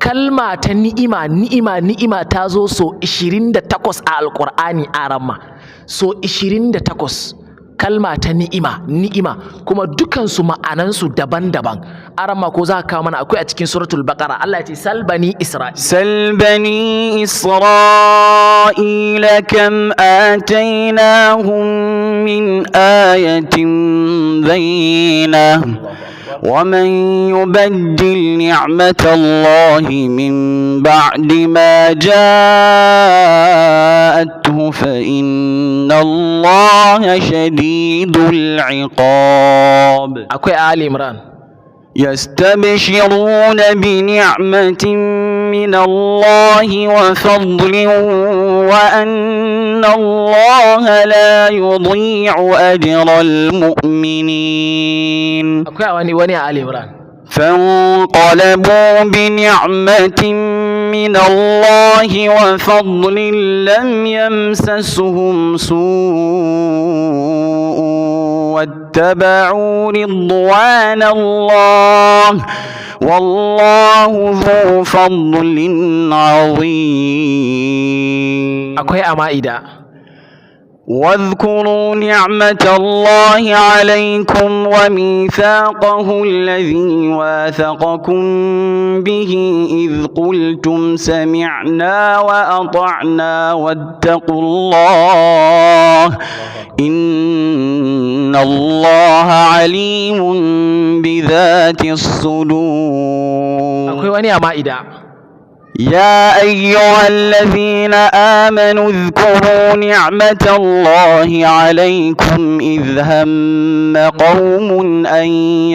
kalma ta ni'ima ta zo so 28 a alqur'ani arama, so 28 kalma ta ni'ima kuma dukansu ma'anansu daban-daban. Arama ko za ka kawo mana, akwai a cikin suratul baqara Allah ya ce sal bani isra'ila kam atainahum min ayatin bayyinah ومن يبدل نعمة الله من بعد ما جاءته فإن الله شديد العقاب. أكوي آل عمران يستبشرون بنعمة من الله وفضل وأن الله لا يضيع أجر المؤمنين. وني آل عمران فانقلبوا بنعمة من الله وفضل لم يمسسهم سوء واتبعوا رضوان الله والله ذو فضل عظيم. أكوي أمائدة واذكروا نعمة الله عليكم وميثاقه الذي واثقكم به إذ قلتم سمعنا وأطعنا واتقوا الله إن الله عليم بذات الصدور. يا أيها الذين آمنوا اذكروا نعمة الله عليكم إذ هم قوم أن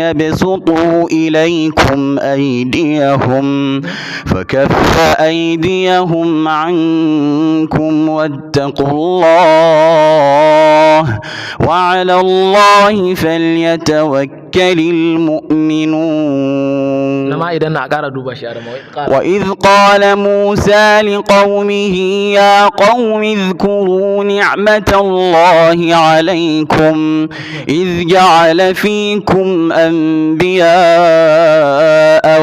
يبسطوا إليكم أيديهم فكف أيديهم عنكم واتقوا الله وعلى الله فليتوكل المؤمنون. وإذ قال موسى لقومه يا قوم اذكروا نعمة الله عليكم إذ جعل فيكم أنبياء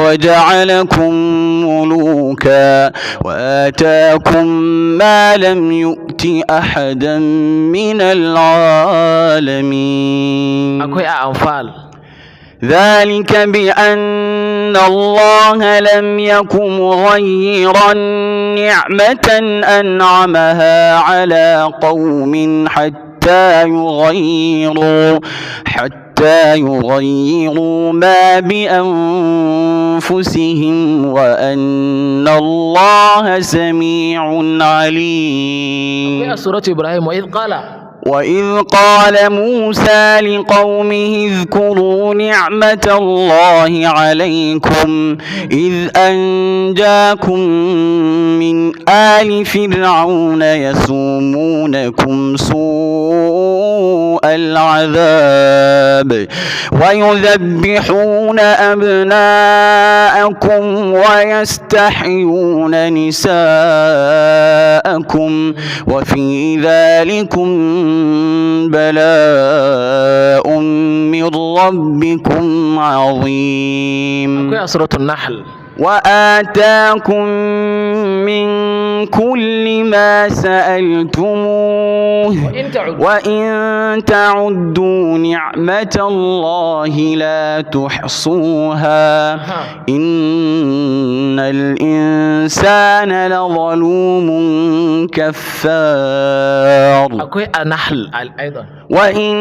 وجعلكم ملوكا وآتاكم ما لم يؤت أحدا من العالمين. ذلك بأن الله لم يكن مغيرا نعمة أنعمها على قوم حتى يغيروا ما بأنفسهم وأن الله سميع عليم. سورة إبراهيم وإذ قال موسى لقومه اذكروا نعمة الله عليكم إذ أنجاكم من آل فرعون يسومونكم سوء العذاب ويذبحون أبناءكم ويستحيون نساءكم وفي ذلكم بلاء من ربكم عظيم. سورة النحل وآتاكم من كل ما سألتموه وإن تعدوا نعمة الله لا تحصوها إن الإنسان لظلوم كفار. وإن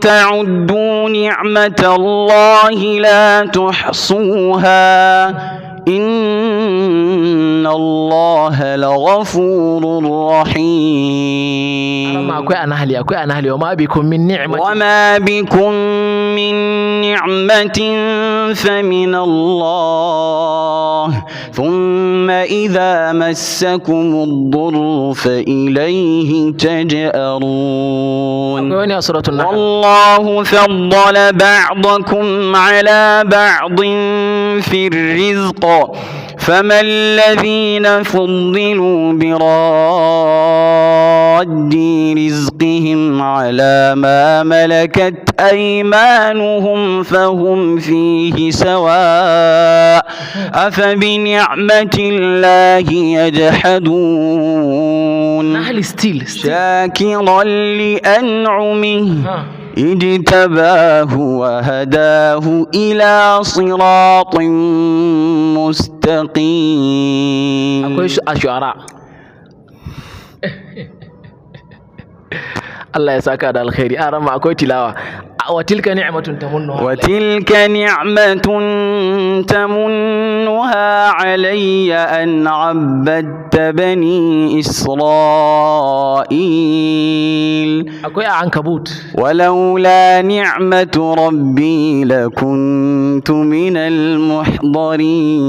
تعدوا نعمة الله لا تحصوها إن الله لغفور رحيم. وما بكم من نعمة فمن الله ثم إذا مسكم الضر فإليه تجأرون. والله فضل بعضكم على بعض في الرزق فما الذين فضلوا براد رزقهم على ما ملكت أيمانهم فهم فيه سواء أفبنعمة الله يجحدون شاكرا لأنعمه اجتباه وهداه إلى صراط مستقيم. akwai shu'ara. Allah ya saka da alkhairi. A rama akwai tilawa. وتلك نعمة تمنها وتلك نعمة تمنها علي أن عبدت بني إسرائيل أكوي عنكبوت ولولا نعمة ربي لكنت من المحضرين.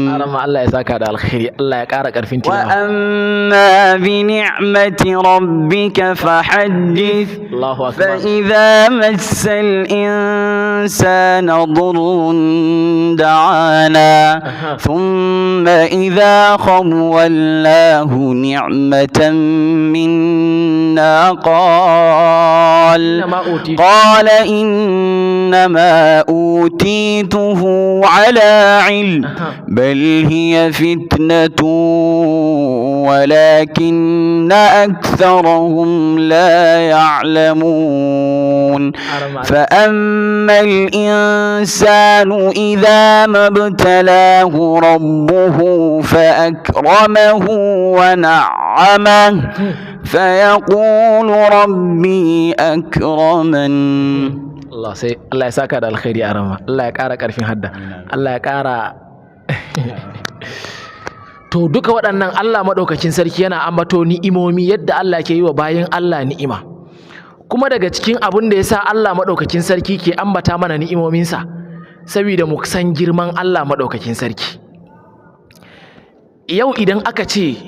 أرمى الله يساك هذا الخير الله يكارك أرفين تلاوة. وأما بنعمة ربك فحدث. الله أكبر. فإذا مس الإنسان ضر دعانا ثم إذا خولناه نعمة منا قال إنما أوتيته على علم بل هي فتنة ولكن أكثرهم لا يعلمون. فأما الإنسان إذا ما ابتلاه ربه فأكرمه ونعمه فيقول ربي أكرمن. Allah ya saka da alkhairi a rama. Allah ya ƙara ƙarfin hadda. Allah ya ƙara to duka waɗannan Allah maɗaukakin sarki yana ambato ni'imomi yadda Allah ke yi wa bayan Allah ni'ima. Kuma daga cikin abin da yasa Allah maɗaukakin sarki ke ambata mana ni'imominsa saboda mu san girman Allah maɗaukakin sarki. Yau idan aka ce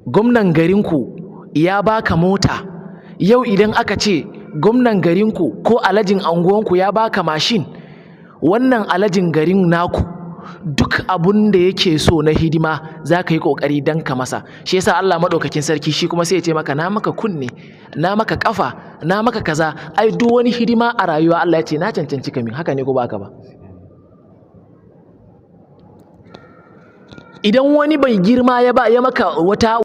gwamnan garinku ya baka mota, yau idan aka ce gwamnan garinku ko alajin anguwanku ya baka mashin, wannan alajin garin naku duk abun da yake so na hidima za ka yi ƙoƙari don ka masa. Shi yasa Allah maɗaukakin sarki shi kuma sai ya ce maka na maka kunne, na maka ƙafa, na maka kaza, ai duk wani hidima a rayuwa Allah ya ce na cancanci ka min. Haka ne ko ba haka ba? Idan wani bai girma ya maka wata